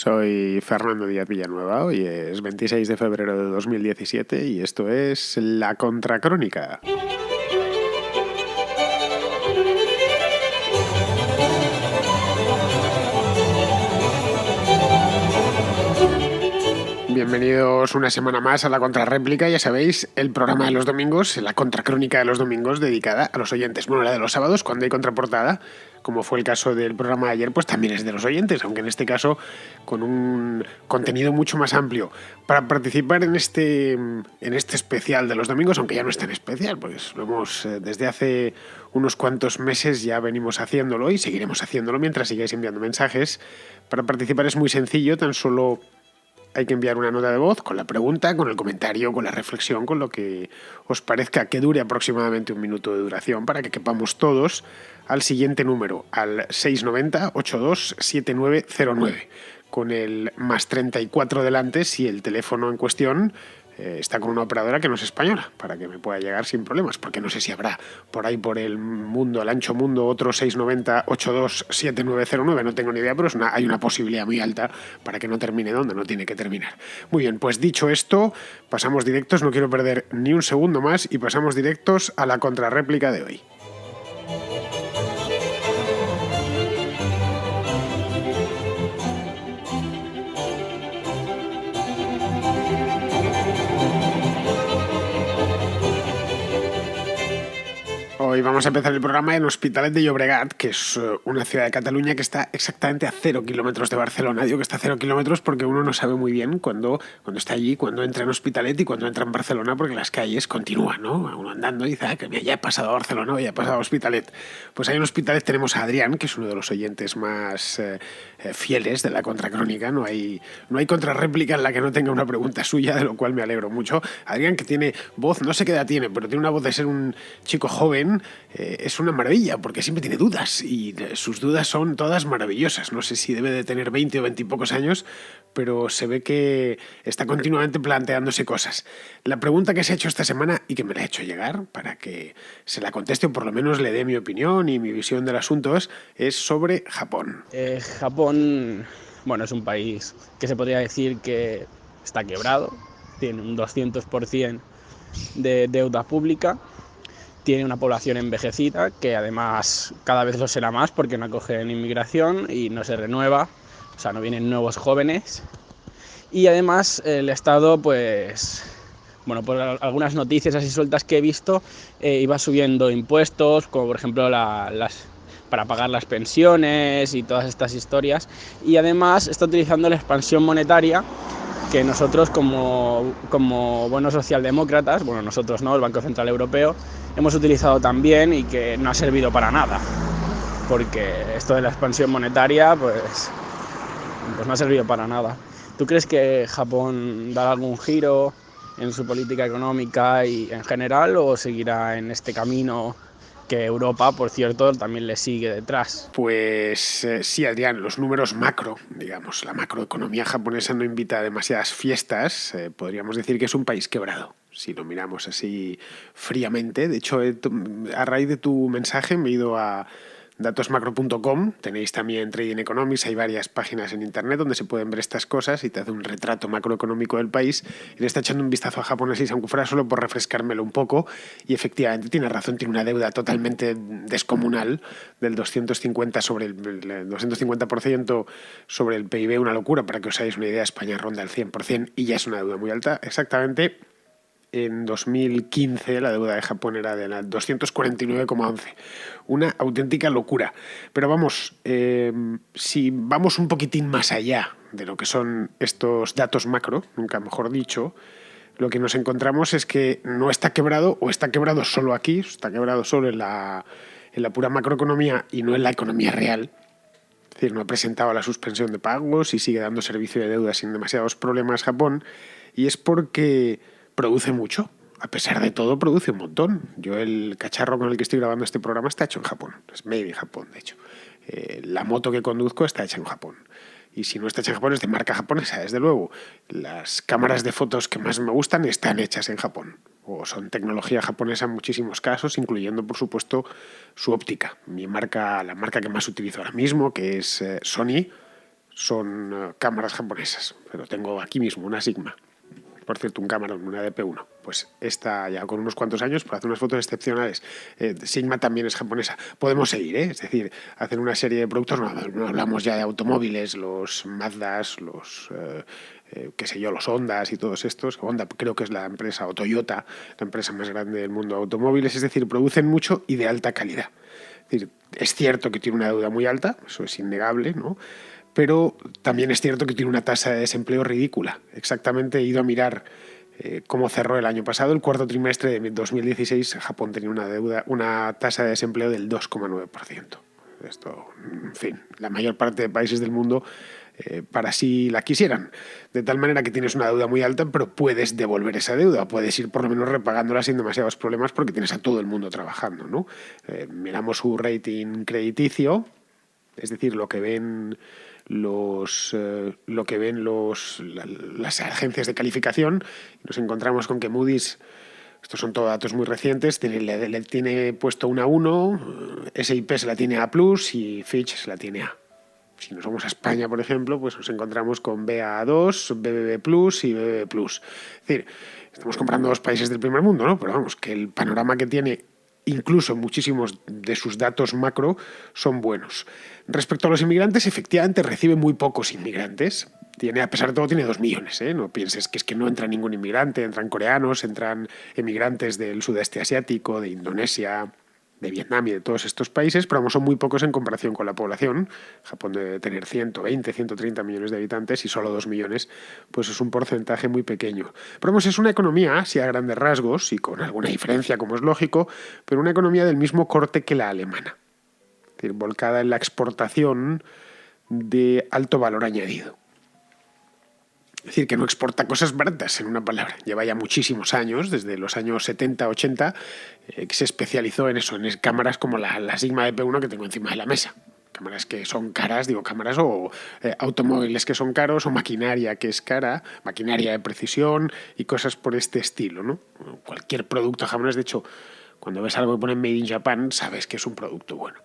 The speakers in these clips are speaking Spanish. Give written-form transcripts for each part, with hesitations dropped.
Soy Fernando Díaz Villanueva, hoy es 26 de febrero de 2017 y esto es La Contracrónica. Bienvenidos una semana más a La Contrarréplica, ya sabéis, el programa de los domingos, la Contracrónica de los domingos dedicada a los oyentes. Bueno, la de los sábados, cuando hay contraportada, como fue el caso del programa de ayer, pues también es de los oyentes, aunque en este caso con un contenido mucho más amplio. Para participar en este especial de los domingos, aunque ya no es tan especial, pues lo hemos desde hace unos cuantos meses ya venimos haciéndolo y seguiremos haciéndolo mientras sigáis enviando mensajes. Para participar es muy sencillo, tan solo hay que enviar una nota de voz con la pregunta, con el comentario, con la reflexión, con lo que os parezca, que dure aproximadamente un minuto de duración para que quepamos todos al siguiente número, al 690-827909, con el más 34 delante si el teléfono en cuestión está con una operadora que no es española, para que me pueda llegar sin problemas, porque no sé si habrá por ahí por el mundo, el ancho mundo, otro 690-827909, no tengo ni idea, pero hay una posibilidad muy alta para que no termine donde no tiene que terminar. Muy bien, pues dicho esto, pasamos directos, no quiero perder ni un segundo más, y pasamos directos a la contrarréplica de hoy. Hoy vamos a empezar el programa en Hospitalet de Llobregat, que es una ciudad de Cataluña que está exactamente a 0 kilómetros de Barcelona. Digo que está a 0 kilómetros porque uno no sabe muy bien cuando está allí, cuando entra en Hospitalet y cuando entra en Barcelona, porque las calles continúan, ¿no? Uno andando y dice, que ya he pasado a Barcelona o ya he pasado a Hospitalet. Pues ahí en Hospitalet tenemos a Adrián, que es uno de los oyentes más fieles de la Contracrónica. No hay contrarréplica en la que no tenga una pregunta suya, de lo cual me alegro mucho. Adrián, que tiene voz, no sé qué edad tiene, pero tiene una voz de ser un chico joven. Es una maravilla porque siempre tiene dudas y sus dudas son todas maravillosas. No sé si debe de tener 20 o 20 y pocos años, pero se ve que está continuamente planteándose cosas. La pregunta que se ha hecho esta semana y que me la ha hecho llegar para que se la conteste o por lo menos le dé mi opinión y mi visión del asunto es sobre Japón. Japón, bueno, es un país que se podría decir que está quebrado, tiene un 200% de deuda pública. Tiene una población envejecida que además cada vez lo será más porque no acogen inmigración y no se renueva, o sea, no vienen nuevos jóvenes. Y además el Estado, pues, bueno, por algunas noticias así sueltas que he visto, iba subiendo impuestos, como por ejemplo para pagar las pensiones y todas estas historias. Y además está utilizando la expansión monetaria que nosotros como buenos socialdemócratas, bueno, nosotros no, el Banco Central Europeo, hemos utilizado también y que no ha servido para nada, porque esto de la expansión monetaria pues no ha servido para nada. ¿Tú crees que Japón dará algún giro en su política económica y en general o seguirá en este camino que Europa, por cierto, también le sigue detrás? Pues sí, Adrián, los números macro, digamos, la macroeconomía japonesa no invita a demasiadas fiestas. Podríamos decir que es un país quebrado, si lo miramos así fríamente. De hecho, a raíz de tu mensaje me he ido a datosmacro.com, tenéis también Trading Economics, hay varias páginas en internet donde se pueden ver estas cosas y te hace un retrato macroeconómico del país, y le está echando un vistazo a Japón así, aunque fuera solo por refrescármelo un poco, y efectivamente tiene razón, tiene una deuda totalmente descomunal del 250 sobre el 250% sobre el PIB, una locura. Para que os hagáis una idea, España ronda el 100% y ya es una deuda muy alta. Exactamente, en 2015 la deuda de Japón era de 249,11. Una auténtica locura. Pero vamos, si vamos un poquitín más allá de lo que son estos datos macro, nunca mejor dicho, lo que nos encontramos es que no está quebrado, o está quebrado solo aquí, está quebrado solo en la pura macroeconomía y no en la economía real. Es decir, no ha presentado la suspensión de pagos y sigue dando servicio de deuda sin demasiados problemas Japón, y es porque produce mucho. A pesar de todo, produce un montón. Yo, el cacharro con el que estoy grabando este programa está hecho en Japón. Es made in Japón, de hecho. La moto que conduzco está hecha en Japón. Y si no está hecha en Japón, es de marca japonesa, desde luego. Las cámaras de fotos que más me gustan están hechas en Japón. O son tecnología japonesa en muchísimos casos, incluyendo, por supuesto, su óptica. La marca que más utilizo ahora mismo, que es Sony, son cámaras japonesas, pero tengo aquí mismo una Sigma. Por cierto, un Cameron, una DP1. Pues esta ya con unos cuantos años, por hacer unas fotos excepcionales. Sigma también es japonesa. Podemos seguir, es decir, hacer una serie de productos, no hablamos ya de automóviles, los Mazdas, los, qué sé yo, los Hondas y todos estos. Honda creo que es la empresa, o Toyota, la empresa más grande del mundo de automóviles, es decir, producen mucho y de alta calidad. Es decir, es cierto que tiene una deuda muy alta, eso es innegable, ¿no? Pero también es cierto que tiene una tasa de desempleo ridícula. Exactamente, he ido a mirar cómo cerró el año pasado. El cuarto trimestre de 2016, Japón tenía una tasa de desempleo del 2,9%. Esto, en fin, la mayor parte de países del mundo para si la quisieran. De tal manera que tienes una deuda muy alta, pero puedes devolver esa deuda, puedes ir por lo menos repagándola sin demasiados problemas porque tienes a todo el mundo trabajando, ¿no? Miramos su rating crediticio, es decir, lo que ven las agencias de calificación, y nos encontramos con que Moody's, estos son todos datos muy recientes, le tiene puesto una 1, S&P se la tiene A+, y Fitch se la tiene A. Si nos vamos a España, por ejemplo, pues nos encontramos con Ba2, BBB+, y BBB+. Es decir, estamos comprando dos países del primer mundo, ¿no? Pero vamos, que el panorama que tiene, incluso muchísimos de sus datos macro, son buenos. Respecto a los inmigrantes, efectivamente recibe muy pocos inmigrantes. A pesar de todo, tiene 2 millones. No pienses que es que no entra ningún inmigrante, entran coreanos, entran emigrantes del sudeste asiático, de Indonesia, de Vietnam y de todos estos países, pero son muy pocos en comparación con la población. Japón debe tener 120, 130 millones de habitantes y solo 2 millones, pues es un porcentaje muy pequeño. Pero es una economía, así a grandes rasgos y con alguna diferencia, como es lógico, pero una economía del mismo corte que la alemana. Es decir, volcada en la exportación de alto valor añadido. Es decir, que no exporta cosas baratas, en una palabra. Lleva ya muchísimos años, desde los años 70, 80, que se especializó en eso, en cámaras como la Sigma DP1 que tengo encima de la mesa. Cámaras que son caras, cámaras o automóviles que son caros, o maquinaria que es cara, maquinaria de precisión y cosas por este estilo, ¿no? Cualquier producto japonés, de hecho, cuando ves algo que pone Made in Japan, sabes que es un producto bueno,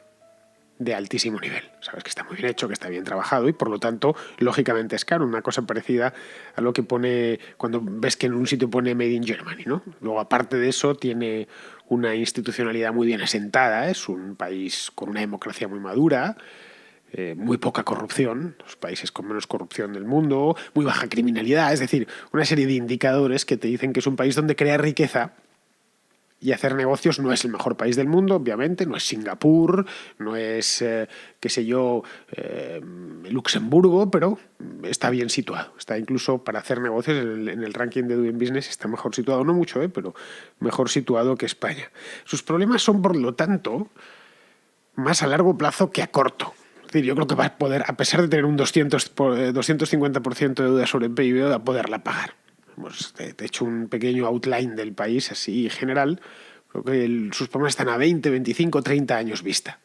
de altísimo nivel. Sabes que está muy bien hecho, que está bien trabajado y por lo tanto, lógicamente es caro. Una cosa parecida a lo que pone cuando ves que en un sitio pone Made in Germany, ¿no? Luego, aparte de eso, tiene una institucionalidad muy bien asentada. Es un país con una democracia muy madura, muy poca corrupción, los países con menos corrupción del mundo, muy baja criminalidad. Es decir, una serie de indicadores que te dicen que es un país donde crea riqueza. Y hacer negocios. No es el mejor país del mundo, obviamente, no es Singapur, no es, Luxemburgo, pero está bien situado. Está incluso para hacer negocios en el ranking de Doing Business, está mejor situado, no mucho, pero mejor situado que España. Sus problemas son, por lo tanto, más a largo plazo que a corto. Es decir, yo creo que va a poder, a pesar de tener un 250% de deuda sobre el PIB, va a poderla pagar. Te he hecho un pequeño outline del país así general. Creo que sus problemas están a 20, 25, 30 años vista.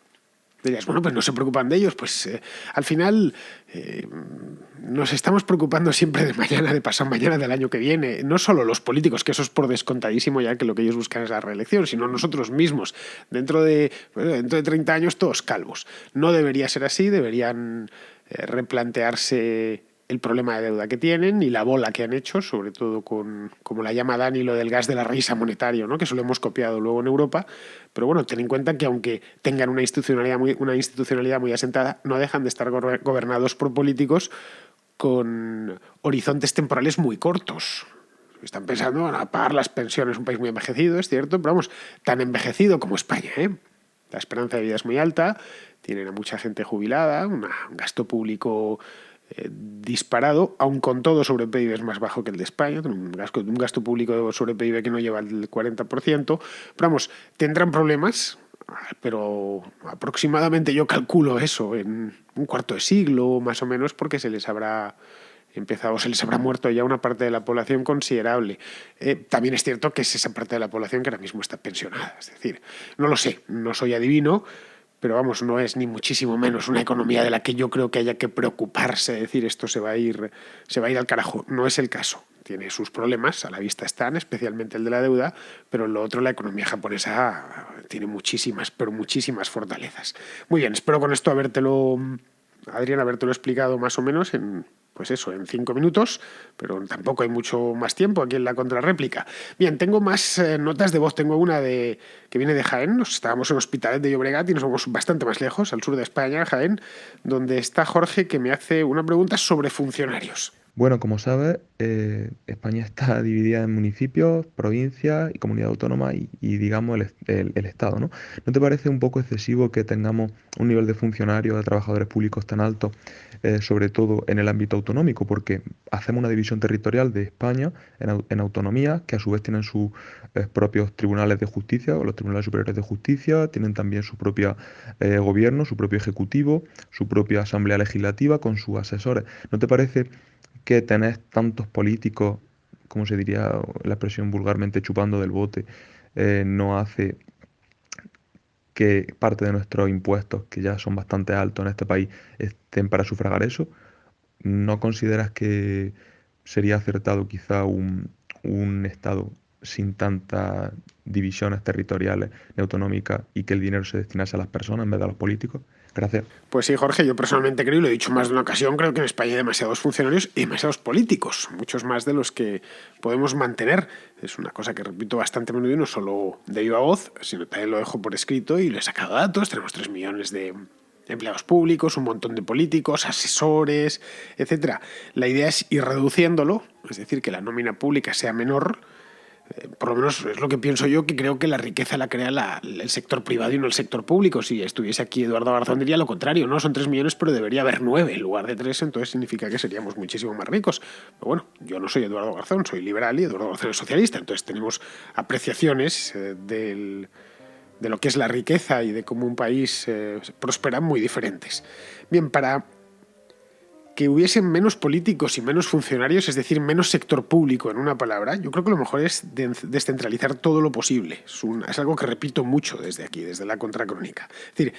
Dirías, bueno, pues no se preocupan de ellos. Pues al final nos estamos preocupando siempre de mañana, de pasado mañana, del año que viene. No solo los políticos, que eso es por descontadísimo ya, que lo que ellos buscan es la reelección, sino nosotros mismos. Dentro de 30 años todos calvos. No debería ser así, deberían replantearse el problema de deuda que tienen y la bola que han hecho, sobre todo con, como la llama Dani, lo del gas de la risa monetario, ¿no? Que eso lo hemos copiado luego en Europa. Pero bueno, ten en cuenta que aunque tengan una institucionalidad muy asentada, no dejan de estar gobernados por políticos con horizontes temporales muy cortos. Están pensando en pagar las pensiones, un país muy envejecido, es cierto, pero vamos, tan envejecido como España, ¿eh? La esperanza de vida es muy alta, tienen a mucha gente jubilada, un gasto público disparado, aun con todo sobre PIB es más bajo que el de España, un gasto público sobre PIB que no lleva el 40%, pero vamos, tendrán problemas, pero aproximadamente yo calculo eso en un cuarto de siglo más o menos, porque se les habrá muerto ya una parte de la población considerable. También es cierto que es esa parte de la población que ahora mismo está pensionada, es decir, no lo sé, no soy adivino, pero vamos, no es ni muchísimo menos una economía de la que yo creo que haya que preocuparse, decir esto se va a ir al carajo. No es el caso. Tiene sus problemas, a la vista están, especialmente el de la deuda, pero lo otro, la economía japonesa tiene muchísimas, pero muchísimas fortalezas. Muy bien, espero con esto habértelo Adrián, habértelo explicado más o menos en, pues eso, en 5 minutos, pero tampoco hay mucho más tiempo aquí en la contrarréplica. Bien, tengo más notas de voz. Tengo una que viene de Jaén. Estábamos en Hospitalet de Llobregat y nos vamos bastante más lejos, al sur de España, Jaén, donde está Jorge, que me hace una pregunta sobre funcionarios. Bueno, como sabes, España está dividida en municipios, provincias y comunidad autónoma y, digamos el Estado, ¿no? ¿No te parece un poco excesivo que tengamos un nivel de funcionarios, de trabajadores públicos tan alto, sobre todo en el ámbito autonómico? Porque hacemos una división territorial de España en autonomías que a su vez tienen sus propios tribunales de justicia o los tribunales superiores de justicia, tienen también su propio gobierno, su propio ejecutivo, su propia asamblea legislativa con sus asesores. ¿No te parece que tenés tantos políticos, como se diría la expresión vulgarmente, chupando del bote, no hace que parte de nuestros impuestos, que ya son bastante altos en este país, estén para sufragar eso? ¿No consideras que sería acertado quizá un Estado sin tantas divisiones territoriales ni autonómicas y que el dinero se destinase a las personas en vez de a los políticos? Gracias. Pues sí, Jorge, yo personalmente creo, y lo he dicho más de una ocasión, creo que en España hay demasiados funcionarios y demasiados políticos, muchos más de los que podemos mantener. Es una cosa que repito bastante a menudo y no solo de viva voz, sino también lo dejo por escrito y lo he sacado datos. Tenemos 3 millones de empleados públicos, un montón de políticos, asesores, etcétera. La idea es ir reduciéndolo, es decir, que la nómina pública sea menor. Por lo menos es lo que pienso yo, que creo que la riqueza la crea el sector privado y no el sector público. Si estuviese aquí Eduardo Garzón diría lo contrario, ¿no? Son 3 millones, pero debería haber 9 en lugar de 3, entonces significa que seríamos muchísimo más ricos. Pero bueno, yo no soy Eduardo Garzón, soy liberal y Eduardo Garzón es socialista, entonces tenemos apreciaciones de lo que es la riqueza y de cómo un país prospera muy diferentes. Bien, para que hubiesen menos políticos y menos funcionarios, es decir, menos sector público, en una palabra, yo creo que lo mejor es descentralizar todo lo posible. Es algo que repito mucho desde aquí, desde la contracrónica. Es decir,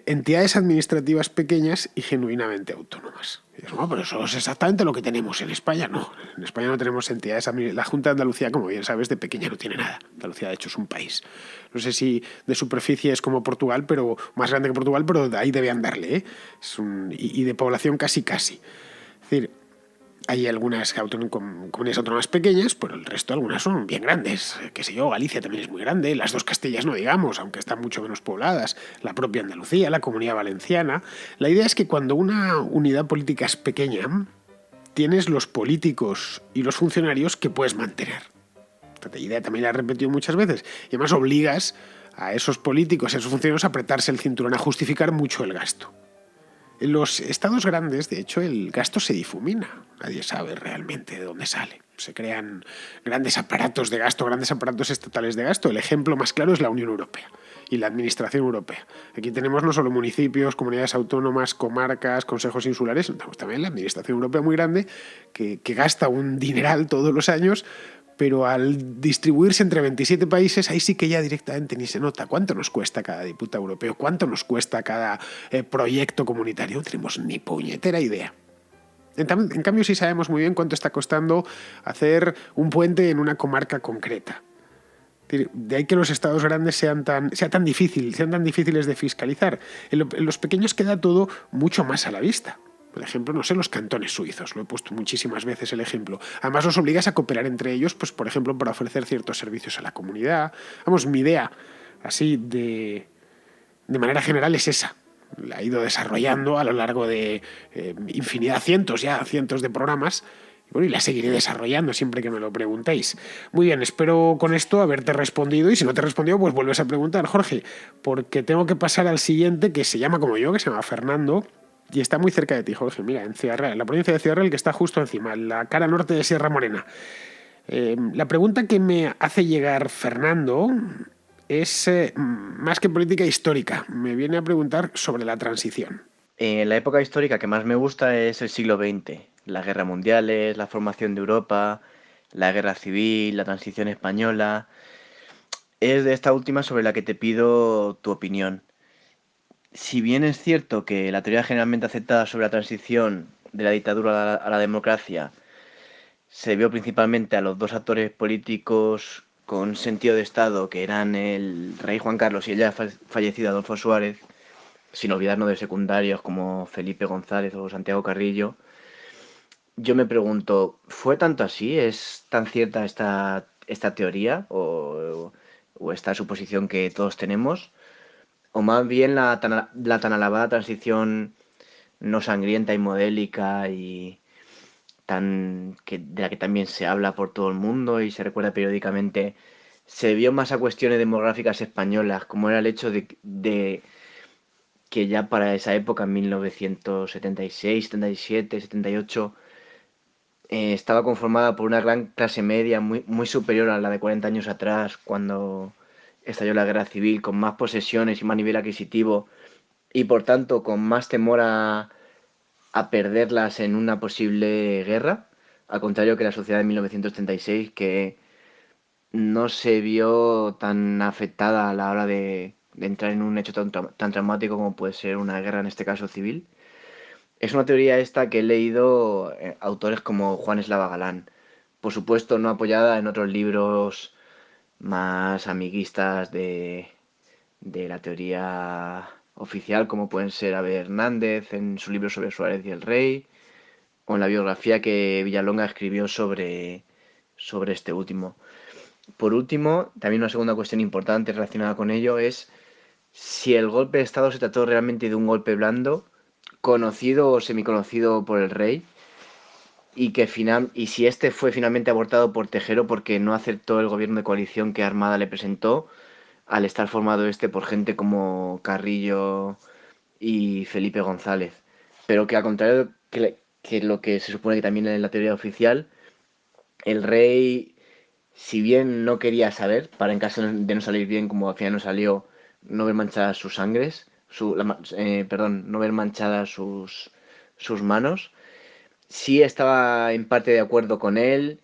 entidades administrativas pequeñas y genuinamente autónomas. Y dices, no, pero eso es exactamente lo que tenemos en España. No, en España no tenemos entidades. La Junta de Andalucía, como bien sabes, de pequeña no tiene nada. Andalucía, de hecho, es un país. No sé si de superficie es como Portugal, pero más grande que Portugal, pero de ahí debe andarle, ¿eh? Y de población casi. Es decir, hay algunas comunidades autónomas pequeñas, pero el resto algunas son bien grandes. Qué sé yo, Galicia también es muy grande, las 2 Castillas no digamos, aunque están mucho menos pobladas, la propia Andalucía, la Comunidad Valenciana. La idea es que cuando una unidad política es pequeña, tienes los políticos y los funcionarios que puedes mantener. Esta idea también la he repetido muchas veces. Y además obligas a esos políticos y a esos funcionarios a apretarse el cinturón, a justificar mucho el gasto. En los estados grandes, de hecho, el gasto se difumina. Nadie sabe realmente de dónde sale. Se crean grandes aparatos de gasto, grandes aparatos estatales de gasto. El ejemplo más claro es la Unión Europea y la Administración Europea. Aquí tenemos no solo municipios, comunidades autónomas, comarcas, consejos insulares, tenemos también la Administración Europea muy grande que gasta un dineral todos los años, pero al distribuirse entre 27 países, ahí sí que ya directamente ni se nota cuánto nos cuesta cada diputado europeo, cuánto nos cuesta cada proyecto comunitario. No tenemos ni puñetera idea. En cambio, sí sabemos muy bien cuánto está costando hacer un puente en una comarca concreta. De ahí que los estados grandes sean tan difíciles de fiscalizar. En los pequeños queda todo mucho más a la vista. Por ejemplo, no sé, los cantones suizos, lo he puesto muchísimas veces el ejemplo. Además, los obligas a cooperar entre ellos, pues por ejemplo, para ofrecer ciertos servicios a la comunidad. Vamos, mi idea, así de manera general, es esa. La he ido desarrollando a lo largo de infinidad, cientos de programas. Bueno, y la seguiré desarrollando siempre que me lo preguntéis. Muy bien, espero con esto haberte respondido, y si no te he respondido, pues vuelves a preguntar, Jorge, porque tengo que pasar al siguiente, que se llama como yo, que se llama Fernando, y está muy cerca de ti, Jorge. Mira, en Ciudad Real, en la provincia de Ciudad Real, que está justo encima, en la cara norte de Sierra Morena. La pregunta que me hace llegar Fernando es más que política histórica. Me viene a preguntar sobre la transición. La época histórica que más me gusta es el siglo XX. Las guerras mundiales, la formación de Europa, la guerra civil, la transición española. Es de esta última sobre la que te pido tu opinión. Si bien es cierto que la teoría generalmente aceptada sobre la transición de la dictadura a la democracia se vio principalmente a los 2 actores políticos con sentido de Estado, que eran el rey Juan Carlos y el ya fallecido Adolfo Suárez, sin olvidarnos de secundarios como Felipe González o Santiago Carrillo. Yo me pregunto, ¿fue tanto así? ¿Es tan cierta esta teoría o esta suposición que todos tenemos? ¿O más bien la tan alabada transición no sangrienta y modélica y de la que también se habla por todo el mundo y se recuerda periódicamente, se debió más a cuestiones demográficas españolas, como era el hecho de que ya para esa época, en 1976, 77, 78, estaba conformada por una gran clase media muy superior a la de 40 años atrás, cuando estalló la guerra civil, con más posesiones y más nivel adquisitivo, y por tanto con más temor a perderlas en una posible guerra, al contrario que la sociedad de 1936, que no se vio tan afectada a la hora de entrar en un hecho tan traumático como puede ser una guerra, en este caso civil. Es una teoría esta que he leído autores como Juan Eslava Galán, por supuesto no apoyada en otros libros más amiguistas de la teoría oficial, como pueden ser Abel Hernández en su libro sobre Suárez y el Rey, o en la biografía que Villalonga escribió sobre este último. Por último, también una segunda cuestión importante relacionada con ello es si el golpe de Estado se trató realmente de un golpe blando, conocido o semiconocido por el rey, y si este fue finalmente abortado por Tejero porque no aceptó el gobierno de coalición que Armada le presentó, al estar formado este por gente como Carrillo y Felipe González. Pero que al contrario que lo que se supone que también en la teoría oficial, el rey, si bien no quería saber, para en caso de no salir bien, como al final no salió, no ver manchadas sus sangres, no ver manchadas sus manos, sí estaba en parte de acuerdo con él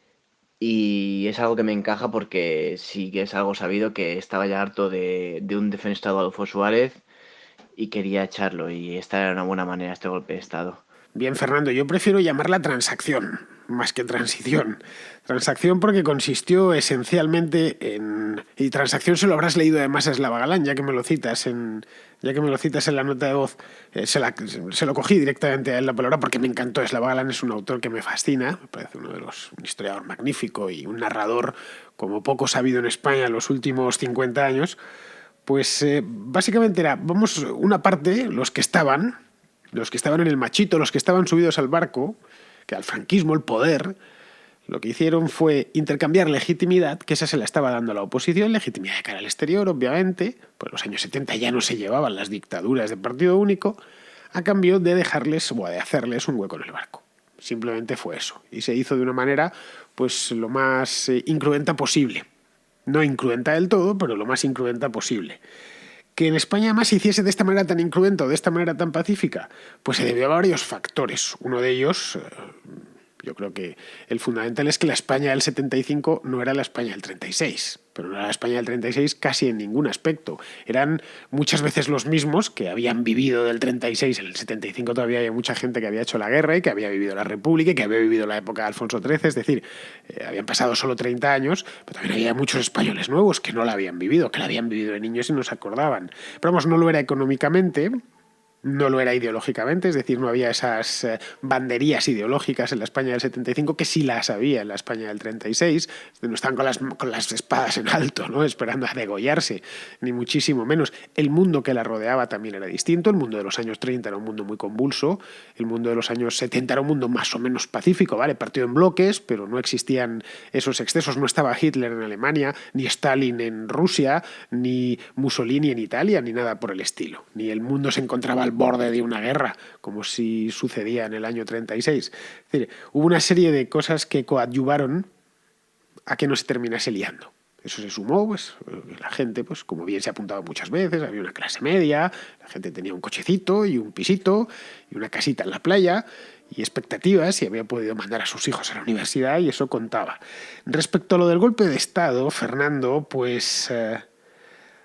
y es algo que me encaja porque sí que es algo sabido que estaba ya harto de un defenestrado Adolfo Suárez y quería echarlo y esta era una buena manera, este golpe de Estado. Bien, Fernando, yo prefiero llamarla transacción más que transición. Transacción porque consistió esencialmente en... Y transacción se lo habrás leído además a Slava Galán, ya que me lo citas en la nota de voz. Se lo cogí directamente a él la palabra porque me encantó. Slava Galán es un autor que me fascina, me parece un historiador magnífico y un narrador como poco sabido en España en los últimos 50 años. Pues básicamente era, vamos, una parte, los que estaban en el machito, los que estaban subidos al barco, que al franquismo, el poder, lo que hicieron fue intercambiar legitimidad, que esa se la estaba dando a la oposición, legitimidad de cara al exterior, obviamente, pues en los años 70 ya no se llevaban las dictaduras de partido único, a cambio de dejarles o de hacerles un hueco en el barco. Simplemente fue eso. Y se hizo de una manera, pues, lo más incruenta posible. No incruenta del todo, pero lo más incruenta posible. Que en España además se hiciese de esta manera tan incruenta o de esta manera tan pacífica, pues se debió a varios factores. Uno de ellos, yo creo que el fundamental es que la España del 75 no era la España del 36, pero no era la España del 36 casi en ningún aspecto. Eran muchas veces los mismos que habían vivido del 36, en el 75 todavía había mucha gente que había hecho la guerra y que había vivido la República y que había vivido la época de Alfonso XIII, es decir, habían pasado solo 30 años, pero también había muchos españoles nuevos que no la habían vivido, que la habían vivido de niños y no se acordaban. Pero vamos, no lo era económicamente, no lo era ideológicamente, es decir, no había esas banderías ideológicas en la España del 75 que sí las había en la España del 36, no estaban con las espadas en alto, ¿no?, esperando a degollarse, ni muchísimo menos. El mundo que la rodeaba también era distinto, el mundo de los años 30 era un mundo muy convulso, el mundo de los años 70 era un mundo más o menos pacífico, ¿vale?, partido en bloques, pero no existían esos excesos, no estaba Hitler en Alemania, ni Stalin en Rusia, ni Mussolini en Italia, ni nada por el estilo, ni el mundo se encontraba al borde de una guerra, como si sucedía en el año 36. Es decir, hubo una serie de cosas que coadyuvaron a que no se terminase liando. Eso se sumó, pues la gente, pues como bien se ha apuntado muchas veces, había una clase media, la gente tenía un cochecito y un pisito y una casita en la playa y expectativas y había podido mandar a sus hijos a la universidad y eso contaba. Respecto a lo del golpe de Estado, Fernando, pues...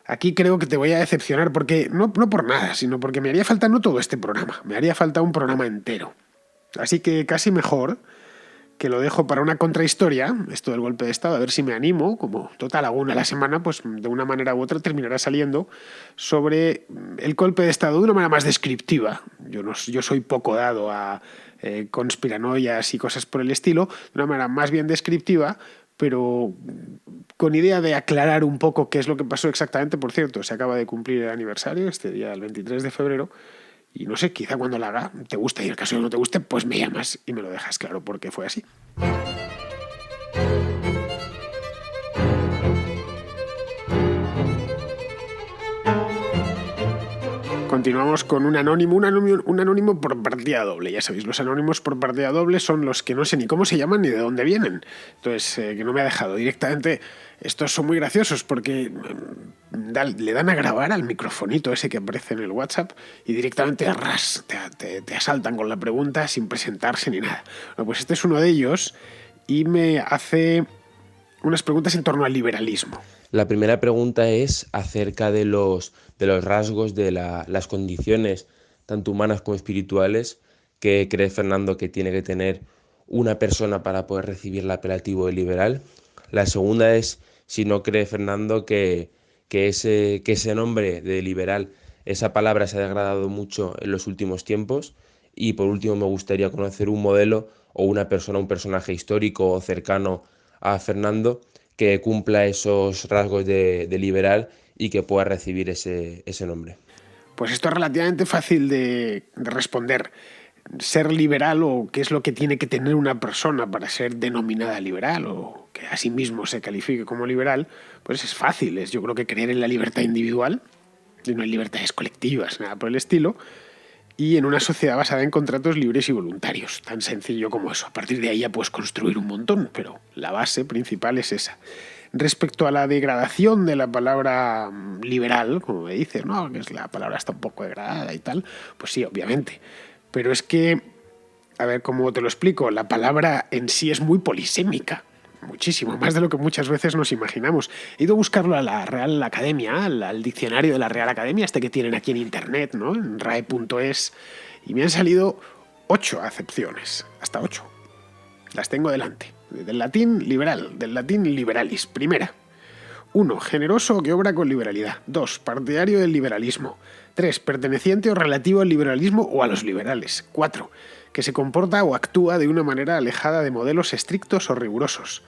aquí creo que te voy a decepcionar, porque no por nada, sino porque me haría falta no todo este programa, me haría falta un programa entero. Así que casi mejor que lo dejo para una contrahistoria, esto del golpe de Estado, a ver si me animo, como total hago una a la semana, pues de una manera u otra terminará saliendo sobre el golpe de Estado de una manera más descriptiva. Yo soy poco dado a conspiranoias y cosas por el estilo, de una manera más bien descriptiva, pero con idea de aclarar un poco qué es lo que pasó exactamente. Por cierto, se acaba de cumplir el aniversario, este día, el 23 de febrero, y no sé, quizá cuando la haga te guste, y en el caso de que no te guste, pues me llamas y me lo dejas claro por qué fue así. Continuamos con un anónimo por partida doble. Ya sabéis, los anónimos por partida doble son los que no sé ni cómo se llaman ni de dónde vienen. Entonces, que no me ha dejado directamente. Estos son muy graciosos porque le dan a grabar al microfonito ese que aparece en el WhatsApp y directamente te asaltan con la pregunta sin presentarse ni nada. Bueno, pues este es uno de ellos y me hace unas preguntas en torno al liberalismo. La primera pregunta es acerca de los rasgos de las condiciones, tanto humanas como espirituales, que cree Fernando que tiene que tener una persona para poder recibir el apelativo de liberal. La segunda es si no cree Fernando que ese nombre de liberal, esa palabra se ha degradado mucho en los últimos tiempos. Y por último me gustaría conocer un modelo o una persona, un personaje histórico o cercano a Fernando que cumpla esos rasgos de liberal y que pueda recibir ese nombre. Pues esto es relativamente fácil de responder. Ser liberal, o qué es lo que tiene que tener una persona para ser denominada liberal o que a sí mismo se califique como liberal, pues es fácil. Yo creo que creer en la libertad individual, y no en libertades colectivas, nada por el estilo, y en una sociedad basada en contratos libres y voluntarios. Tan sencillo como eso. A partir de ahí ya puedes construir un montón, pero la base principal es esa. Respecto a la degradación de la palabra liberal, como me dices, ¿no? Que la palabra está un poco degradada y tal, pues sí, obviamente. Pero es que, a ver, ¿cómo te lo explico? La palabra en sí es muy polisémica. Muchísimo, más de lo que muchas veces nos imaginamos. He ido a buscarlo a la Real Academia, al diccionario de la Real Academia, este que tienen aquí en internet, ¿no? En rae.es, y me han salido 8 acepciones, hasta 8. Las tengo delante. Del latín liberal, del latín liberalis. Primera. 1. Generoso o que obra con liberalidad. 2. Partidario del liberalismo. 3. Perteneciente o relativo al liberalismo o a los liberales. 4. Que se comporta o actúa de una manera alejada de modelos estrictos o rigurosos.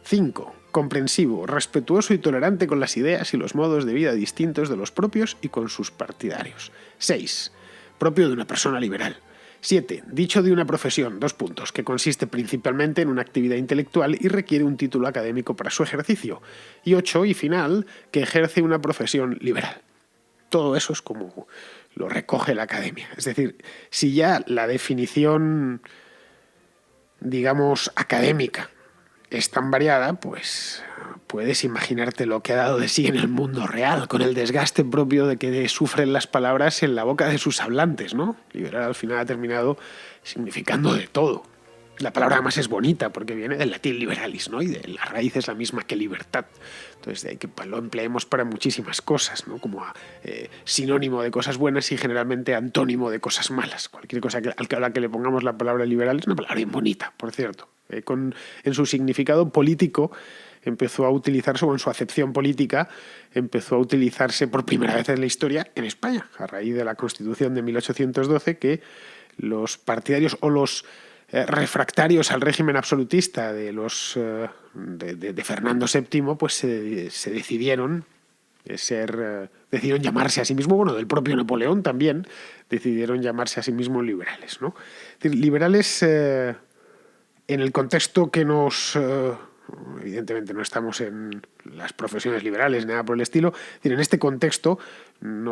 5. Comprensivo, respetuoso y tolerante con las ideas y los modos de vida distintos de los propios y con sus partidarios. 6. Propio de una persona liberal. 7. Dicho de una profesión, que consiste principalmente en una actividad intelectual y requiere un título académico para su ejercicio. Y 8. Y final, que ejerce una profesión liberal. Todo eso es como lo recoge la academia. Es decir, si ya la definición, digamos, académica es tan variada, pues puedes imaginarte lo que ha dado de sí en el mundo real, con el desgaste propio de que sufren las palabras en la boca de sus hablantes, ¿no? Liberal al final ha terminado significando de todo. La palabra además es bonita porque viene del latín liberalis, ¿no? Y de la raíz es la misma que libertad. Entonces de ahí que lo empleemos para muchísimas cosas, ¿no? Como sinónimo de cosas buenas y generalmente antónimo de cosas malas. Cualquier cosa a la que le pongamos la palabra liberal es una palabra bien bonita, por cierto. En su significado político empezó a utilizarse, o en su acepción política, empezó a utilizarse por primera vez en la historia en España, a raíz de la Constitución de 1812, que los partidarios o los refractarios al régimen absolutista de Fernando VII, pues se decidieron llamarse a sí mismos, bueno, del propio Napoleón también, decidieron llamarse a sí mismos liberales, ¿no? Es decir, liberales en el contexto que evidentemente no estamos en las profesiones liberales, nada por el estilo. En este contexto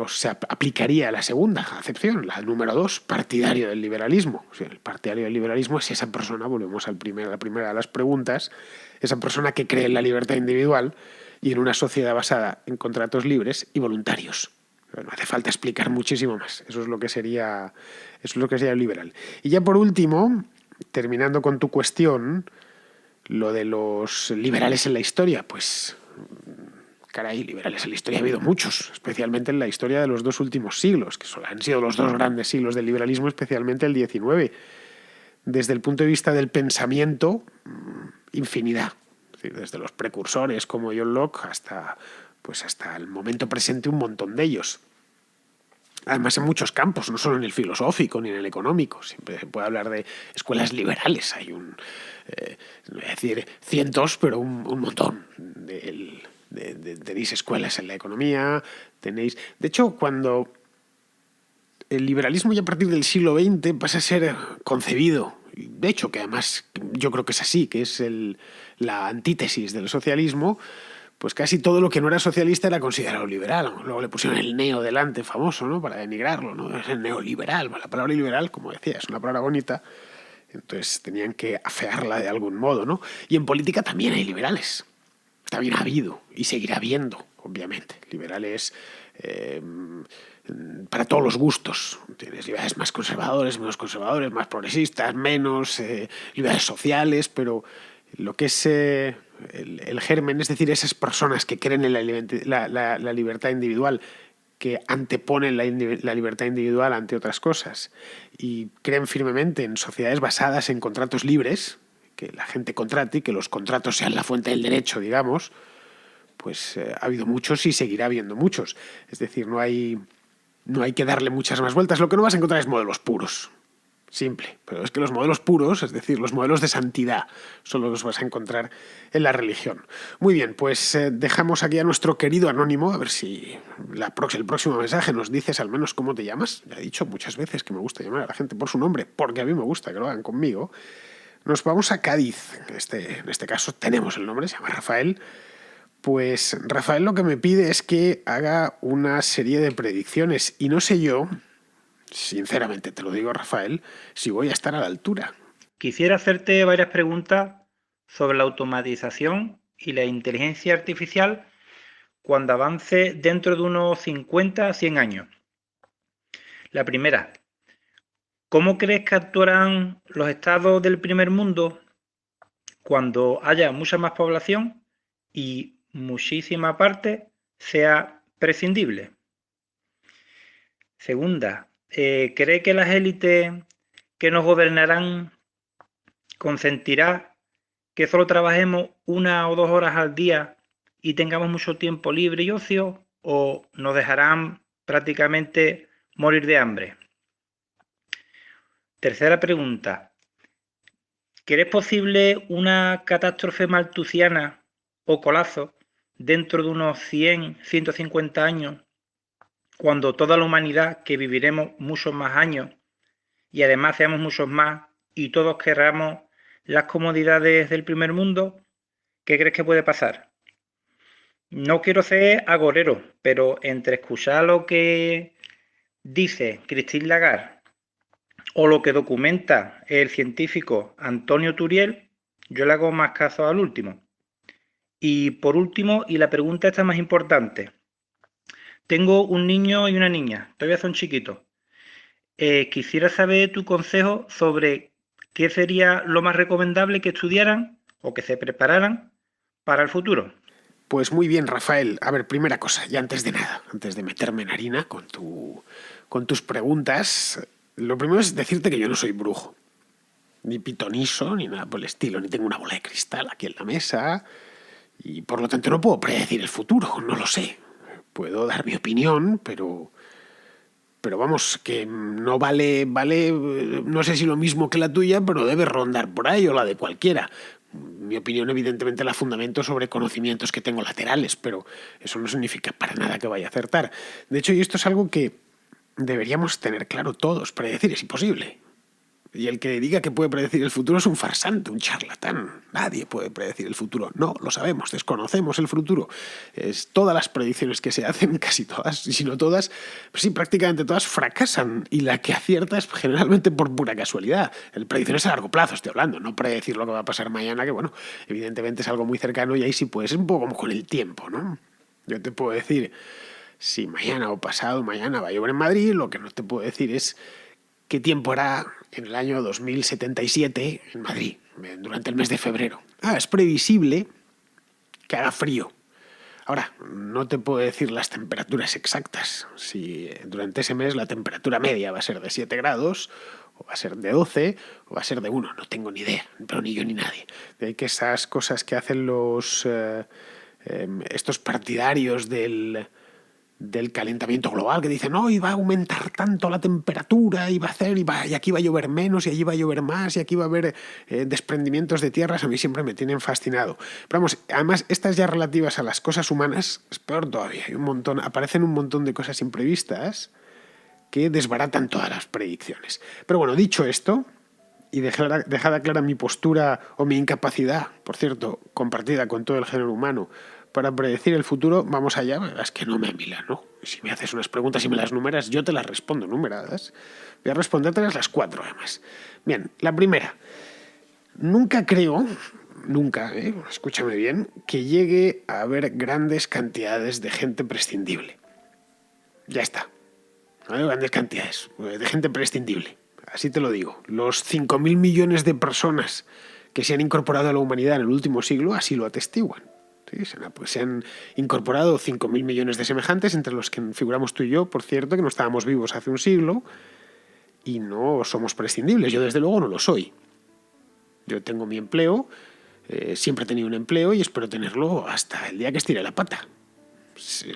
se aplicaría la segunda acepción, la número 2, partidario del liberalismo. O sea, el partidario del liberalismo es esa persona, volvemos a la primera de las preguntas, esa persona que cree en la libertad individual y en una sociedad basada en contratos libres y voluntarios. No hace falta explicar muchísimo más. Eso es lo que sería el liberal. Y ya por último, terminando con tu cuestión, lo de los liberales en la historia, pues caray, liberales en la historia ha habido muchos, especialmente en la historia de los 2 últimos siglos, que han sido los 2 grandes siglos del liberalismo, especialmente el XIX. desde el punto de vista del pensamiento, infinidad. Es decir, desde los precursores como John Locke hasta el momento presente, un montón de ellos. Además, en muchos campos, no solo en el filosófico ni en el económico. Siempre se puede hablar de escuelas liberales. Hay no voy a decir cientos, pero un montón. Tenéis escuelas en la economía, tenéis... De hecho, cuando el liberalismo ya a partir del siglo XX pasa a ser concebido, de hecho, que además yo creo que es así, que es la antítesis del socialismo, pues casi todo lo que no era socialista era considerado liberal. Luego le pusieron el neo delante, famoso, ¿no?, para denigrarlo, ¿no? Es el neoliberal. La palabra liberal, como decía, es una palabra bonita, entonces tenían que afearla de algún modo, ¿no? Y en política también hay liberales. También ha habido y seguirá habiendo, obviamente. Liberales para todos los gustos. Tienes liberales más conservadores, menos conservadores, más progresistas, menos, liberales sociales, pero lo que es el germen, es decir, esas personas que creen en la libertad individual, que anteponen la libertad individual ante otras cosas y creen firmemente en sociedades basadas en contratos libres, que la gente contrate y que los contratos sean la fuente del derecho, digamos, pues ha habido muchos y seguirá habiendo muchos. Es decir, no hay que darle muchas más vueltas. Lo que no vas a encontrar es modelos puros. Simple. Pero es que los modelos puros, es decir, los modelos de santidad, solo los vas a encontrar en la religión. Muy bien, pues dejamos aquí a nuestro querido anónimo, a ver si el próximo mensaje nos dices al menos cómo te llamas. Ya he dicho muchas veces que me gusta llamar a la gente por su nombre, porque a mí me gusta que lo hagan conmigo. Nos vamos a Cádiz, en este caso tenemos el nombre, se llama Rafael. Pues Rafael lo que me pide es que haga una serie de predicciones y no sé yo, sinceramente te lo digo, Rafael, si voy a estar a la altura. Quisiera hacerte varias preguntas sobre la automatización y la inteligencia artificial cuando avance dentro de unos 50 a 100 años. La primera, ¿cómo crees que actuarán los estados del primer mundo cuando haya mucha más población y muchísima parte sea prescindible? Segunda, ¿cree que las élites que nos gobernarán consentirá que solo trabajemos 1 o 2 horas al día y tengamos mucho tiempo libre y ocio, o nos dejarán prácticamente morir de hambre? Tercera pregunta, ¿crees posible una catástrofe maltusiana o colapso dentro de unos 100, 150 años, cuando toda la humanidad, que viviremos muchos más años y además seamos muchos más y todos querramos las comodidades del primer mundo? ¿Qué crees que puede pasar? No quiero ser agorero, pero entre escuchar lo que dice Christine Lagarde o lo que documenta el científico Antonio Turiel, yo le hago más caso al último. Y por último, y la pregunta esta más importante, tengo un niño y una niña, todavía son chiquitos. Quisiera saber tu consejo sobre qué sería lo más recomendable que estudiaran o que se prepararan para el futuro. Pues muy bien, Rafael. A ver, primera cosa, y antes de nada, antes de meterme en harina con tus preguntas, lo primero es decirte que yo no soy brujo, ni pitoniso, ni nada por el estilo, ni tengo una bola de cristal aquí en la mesa, y por lo tanto no puedo predecir el futuro, no lo sé. Puedo dar mi opinión, pero vamos, que no vale, no sé si lo mismo que la tuya, pero debe rondar por ahí, o la de cualquiera. Mi opinión, evidentemente, la fundamento sobre conocimientos que tengo laterales, pero eso no significa para nada que vaya a acertar. De hecho, y esto es algo que deberíamos tener claro todos, predecir es imposible. Y el que diga que puede predecir el futuro es un farsante, un charlatán. Nadie puede predecir el futuro. No, lo sabemos, desconocemos el futuro. Todas las predicciones que se hacen, casi todas, y si no todas, pues sí, prácticamente todas fracasan. Y la que acierta es generalmente por pura casualidad. El predicciones a largo plazo, estoy hablando, no predecir lo que va a pasar mañana, que bueno, evidentemente es algo muy cercano y ahí sí puede ser un poco como con el tiempo, ¿no? Yo te puedo decir, si mañana o pasado mañana va a llover en Madrid, lo que no te puedo decir es qué tiempo hará en el año 2077 en Madrid, durante el mes de febrero. Es previsible que haga frío. Ahora, no te puedo decir las temperaturas exactas. Si durante ese mes la temperatura media va a ser de 7 grados o va a ser de 12, o va a ser de 1, no tengo ni idea, pero ni yo ni nadie. De ahí que esas cosas que hacen estos partidarios del calentamiento global, que dicen, no, iba a aumentar tanto la temperatura, y aquí va a llover menos, y allí va a llover más, y aquí va a haber desprendimientos de tierras, a mí siempre me tienen fascinado. Pero vamos, además, estas ya relativas a las cosas humanas, es peor todavía. Aparecen un montón de cosas imprevistas que desbaratan todas las predicciones. Pero bueno, dicho esto, y dejada clara mi postura o mi incapacidad, por cierto, compartida con todo el género humano, para predecir el futuro, vamos allá. Es que no me amilan, ¿no? Si me haces unas preguntas y me las numeras, yo te las respondo numeradas. Voy a respondértelas las 4, además. Bien, la primera. Nunca creo, escúchame bien, que llegue a haber grandes cantidades de gente prescindible. Ya está. No hay grandes cantidades de gente prescindible. Así te lo digo. Los 5.000 millones de personas que se han incorporado a la humanidad en el último siglo así lo atestiguan. Sí, se han incorporado 5.000 millones de semejantes, entre los que figuramos tú y yo, por cierto, que no estábamos vivos hace un siglo y no somos prescindibles. Yo, desde luego, no lo soy. Yo tengo mi empleo, siempre he tenido un empleo y espero tenerlo hasta el día que estire la pata.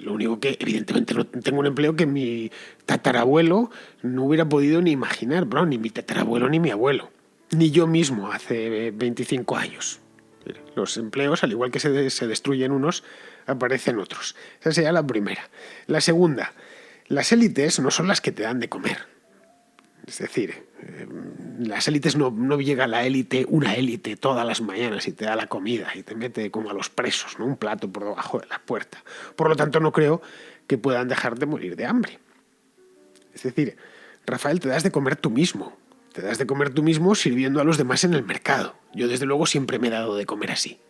Lo único que, evidentemente, no tengo un empleo que mi tatarabuelo no hubiera podido ni imaginar, bro, ni mi tatarabuelo ni mi abuelo, ni yo mismo hace 25 años. Los empleos, al igual que se destruyen unos, aparecen otros. Esa sería la primera. La segunda, las élites no son las que te dan de comer. Es decir, las élites no llega una élite todas las mañanas y te da la comida y te mete como a los presos, ¿no? Un plato por debajo de la puerta. Por lo tanto, no creo que puedan dejar de morir de hambre. Es decir, Rafael, te das de comer tú mismo. Te das de comer tú mismo sirviendo a los demás en el mercado. Yo, desde luego, siempre me he dado de comer así.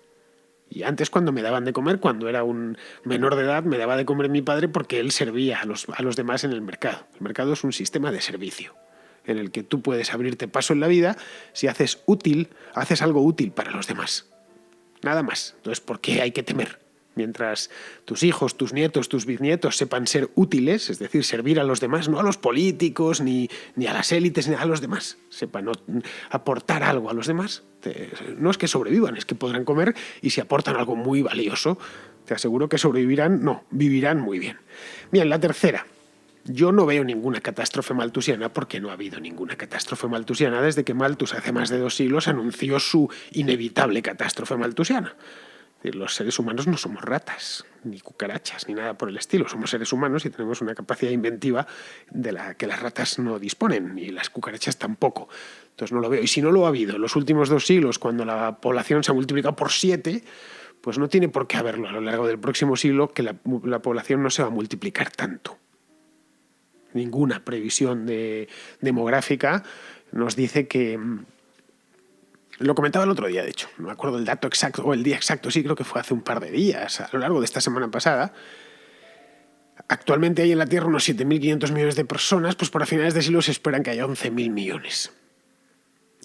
Y antes, cuando me daban de comer, cuando era un menor de edad, me daba de comer mi padre porque él servía a los demás en el mercado. El mercado es un sistema de servicio en el que tú puedes abrirte paso en la vida si haces algo útil para los demás. Nada más. Entonces, ¿por qué hay que temer? Mientras tus hijos, tus nietos, tus bisnietos sepan ser útiles, es decir, servir a los demás, no a los políticos, ni a las élites, ni a los demás, sepan aportar algo a los demás, no es que sobrevivan, es que podrán comer, y si aportan algo muy valioso, te aseguro que vivirán muy bien. Bien, la tercera. Yo no veo ninguna catástrofe maltusiana porque no ha habido ninguna catástrofe maltusiana desde que Malthus hace más de 2 siglos anunció su inevitable catástrofe maltusiana. Los seres humanos no somos ratas, ni cucarachas, ni nada por el estilo. Somos seres humanos y tenemos una capacidad inventiva de la que las ratas no disponen, ni las cucarachas tampoco. Entonces no lo veo. Y si no lo ha habido en los últimos 2 siglos, cuando la población se ha multiplicado por 7, pues no tiene por qué haberlo a lo largo del próximo siglo, que la población no se va a multiplicar tanto. Ninguna previsión demográfica nos dice que... Lo comentaba el otro día, de hecho. No me acuerdo el dato exacto o el día exacto, sí, creo que fue hace un par de días, a lo largo de esta semana pasada. Actualmente hay en la Tierra unos 7.500 millones de personas, pues para finales de siglo se esperan que haya 11.000 millones.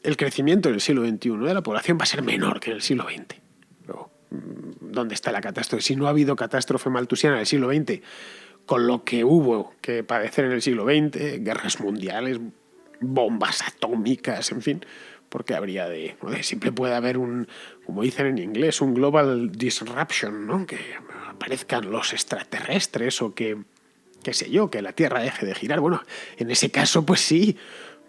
El crecimiento en el siglo XXI de la población va a ser menor que en el siglo XX. Luego, ¿dónde está la catástrofe? Si no ha habido catástrofe maltusiana en el siglo XX, con lo que hubo que padecer en el siglo XX, guerras mundiales, bombas atómicas, en fin... porque habría siempre puede haber como dicen en inglés, un global disruption, ¿no? Que aparezcan los extraterrestres o que, qué sé yo, que la Tierra deje de girar. Bueno, en ese caso, pues sí,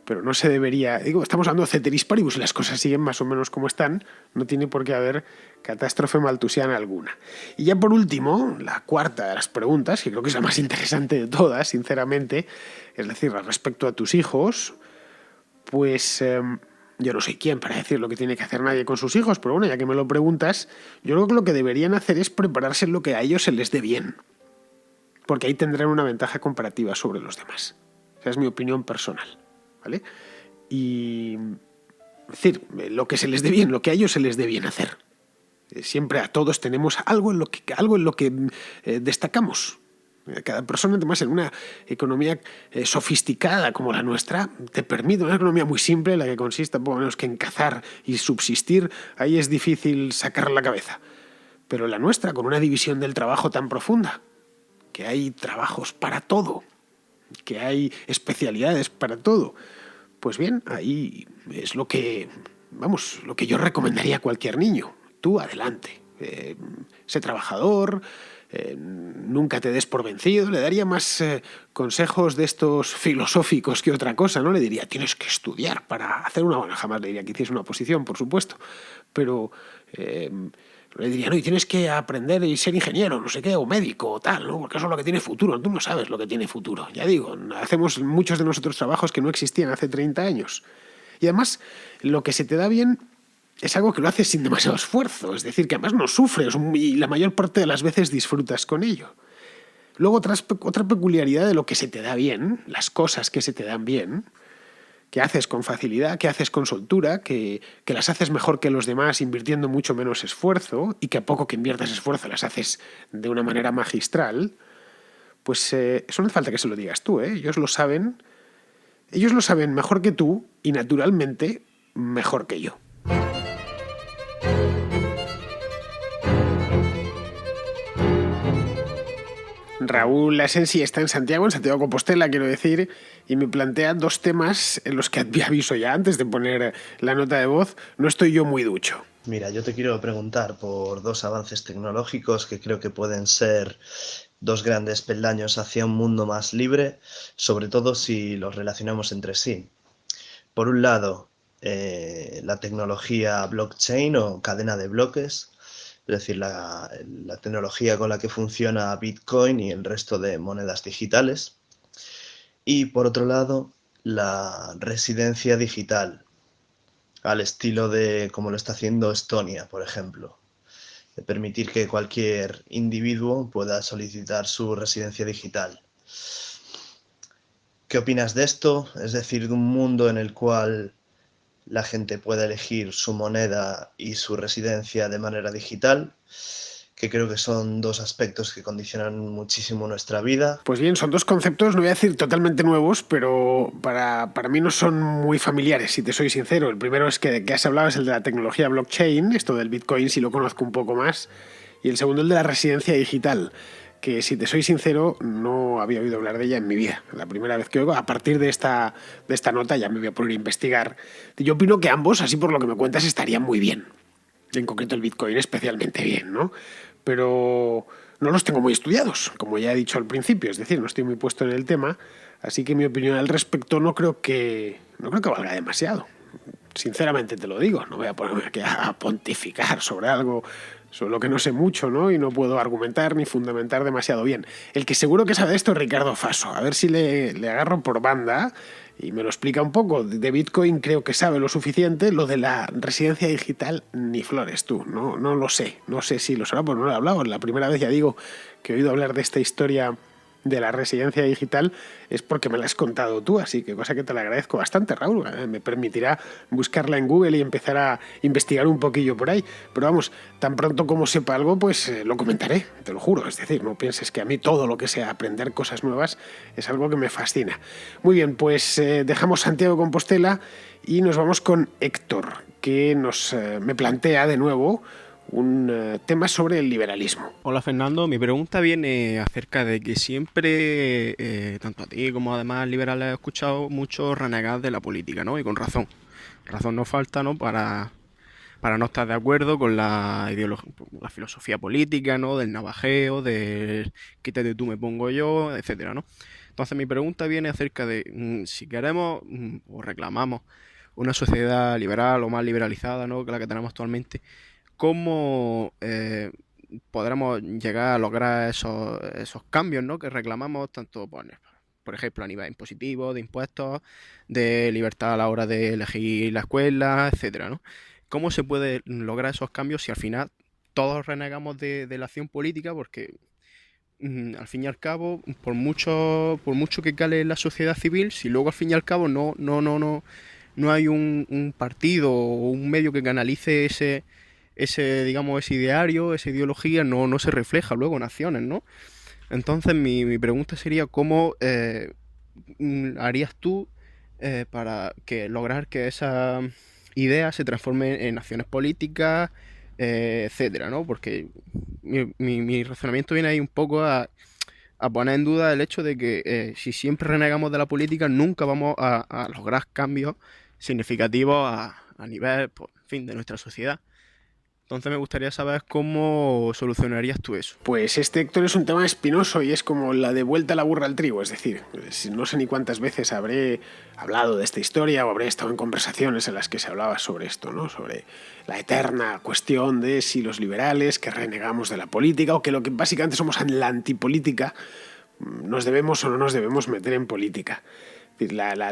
pero no se debería... estamos hablando de ceteris paribus y las cosas siguen más o menos como están, no tiene por qué haber catástrofe maltusiana alguna. Y ya por último, la cuarta de las preguntas, que creo que es la más interesante de todas, sinceramente, es decir, respecto a tus hijos, pues... yo no soy quién para decir lo que tiene que hacer nadie con sus hijos, pero bueno, ya que me lo preguntas, yo creo que lo que deberían hacer es prepararse en lo que a ellos se les dé bien, porque ahí tendrán una ventaja comparativa sobre los demás. Esa es mi opinión personal, ¿vale? Y, es decir, lo que se les dé bien, lo que a ellos se les dé bien hacer. Siempre a todos tenemos algo en lo que destacamos. Cada persona, además, en una economía sofisticada como la nuestra, te permite una economía muy simple, en la que consiste poco menos que en cazar y subsistir. Ahí es difícil sacar la cabeza. Pero la nuestra, con una división del trabajo tan profunda, que hay trabajos para todo, que hay especialidades para todo, Pues bien, ahí es lo que yo recomendaría a cualquier niño. Tú adelante. Sé trabajador, nunca te des por vencido. Le daría más consejos de estos filosóficos que otra cosa, ¿no? Le diría, tienes que estudiar para hacer una buena. Jamás le diría que hiciese una oposición, por supuesto. Pero le diría, no, y tienes que aprender y ser ingeniero, no sé qué, o médico, o tal, ¿no? Porque eso es lo que tiene futuro. Tú no sabes lo que tiene futuro. Ya digo, hacemos muchos de nosotros trabajos que no existían hace 30 años. Y además, lo que se te da bien es algo que lo haces sin demasiado esfuerzo. Es decir, que además no sufres y la mayor parte de las veces disfrutas con ello. Luego, otra peculiaridad de lo que se te da bien, las cosas que se te dan bien, que haces con facilidad, que haces con soltura, que las haces mejor que los demás invirtiendo mucho menos esfuerzo y que a poco que inviertas esfuerzo las haces de una manera magistral, pues eso no hace falta que se lo digas tú, ¿eh? Ellos lo saben mejor que tú y naturalmente mejor que yo. Raúl Asensi está en Santiago de Compostela, quiero decir, y me plantea dos temas en los que aviso ya antes de poner la nota de voz. No estoy yo muy ducho. Mira, yo te quiero preguntar por dos avances tecnológicos que creo que pueden ser dos grandes peldaños hacia un mundo más libre, sobre todo si los relacionamos entre sí. Por un lado, la tecnología blockchain o cadena de bloques, es decir, la tecnología con la que funciona Bitcoin y el resto de monedas digitales. Y por otro lado, la residencia digital, al estilo de como lo está haciendo Estonia, por ejemplo. De permitir que cualquier individuo pueda solicitar su residencia digital. ¿Qué opinas de esto? Es decir, de un mundo en el cual la gente pueda elegir su moneda y su residencia de manera digital, que creo que son dos aspectos que condicionan muchísimo nuestra vida. Pues bien, son dos conceptos, no voy a decir totalmente nuevos, pero para mí no son muy familiares, si te soy sincero. El primero es que has hablado es el de la tecnología blockchain, esto del Bitcoin sí lo conozco un poco más, y el segundo el de la residencia digital, que si te soy sincero no había oído hablar de ella en mi vida. La primera vez que oigo, a partir de esta nota ya me voy a poner a investigar. Yo opino que ambos, así por lo que me cuentas, estarían muy bien. En concreto el Bitcoin especialmente bien, ¿no? Pero no los tengo muy estudiados, como ya he dicho al principio, es decir, no estoy muy puesto en el tema, así que mi opinión al respecto no creo que valga demasiado. Sinceramente te lo digo, no voy a ponerme aquí a pontificar sobre algo sobre lo que no sé mucho, ¿no? Y no puedo argumentar ni fundamentar demasiado bien. El que seguro que sabe de esto es Ricardo Faso. A ver si le agarro por banda y me lo explica un poco. De Bitcoin creo que sabe lo suficiente. Lo de la residencia digital, ni flores tú. No lo sé. No sé si lo sabrá, pues no lo he hablado. La primera vez, ya digo, que he oído hablar de esta historia de la residencia digital es porque me la has contado tú, así que cosa que te la agradezco bastante, Raúl. Me permitirá buscarla en Google y empezar a investigar un poquillo por ahí. Pero vamos, tan pronto como sepa algo, pues lo comentaré, te lo juro. Es decir, no pienses que a mí todo lo que sea aprender cosas nuevas es algo que me fascina. Muy bien, pues dejamos Santiago de Compostela y nos vamos con Héctor, que me plantea de nuevo un tema sobre el liberalismo. Hola Fernando, mi pregunta viene acerca de que siempre, tanto a ti como además liberales, he escuchado mucho renegar de la política, ¿no? Y con razón. Razón no falta, ¿no? Para no estar de acuerdo con la filosofía política, ¿no? Del navajeo, del quítate tú me pongo yo, etcétera, ¿no? Entonces mi pregunta viene acerca de si queremos o reclamamos una sociedad liberal o más liberalizada, ¿no? Que la que tenemos actualmente, ¿cómo podremos llegar a lograr esos cambios, ¿no? Que reclamamos tanto, por ejemplo, a nivel impositivo, de impuestos, de libertad a la hora de elegir la escuela, etcétera, ¿no? ¿Cómo se puede lograr esos cambios si al final todos renegamos de la acción política? Porque al fin y al cabo, por mucho que cale la sociedad civil, si luego al fin y al cabo no hay un partido o un medio que canalice ese ideario, esa ideología, no se refleja luego en acciones, ¿no? Entonces mi pregunta sería ¿cómo harías tú para lograr que esa idea se transforme en acciones políticas, etcétera, ¿no? Porque mi razonamiento viene ahí un poco a a poner en duda el hecho de que si siempre renegamos de la política, nunca vamos a lograr cambios significativos a nivel, pues, en fin, de nuestra sociedad. Entonces me gustaría saber cómo solucionarías tú eso. Pues este, Héctor, es un tema espinoso y es como la de vuelta a la burra al trigo. Es decir, no sé ni cuántas veces habré hablado de esta historia o habré estado en conversaciones en las que se hablaba sobre esto, ¿no? Sobre la eterna cuestión de si los liberales, que renegamos de la política o que lo que básicamente somos la antipolítica, nos debemos o no nos debemos meter en política.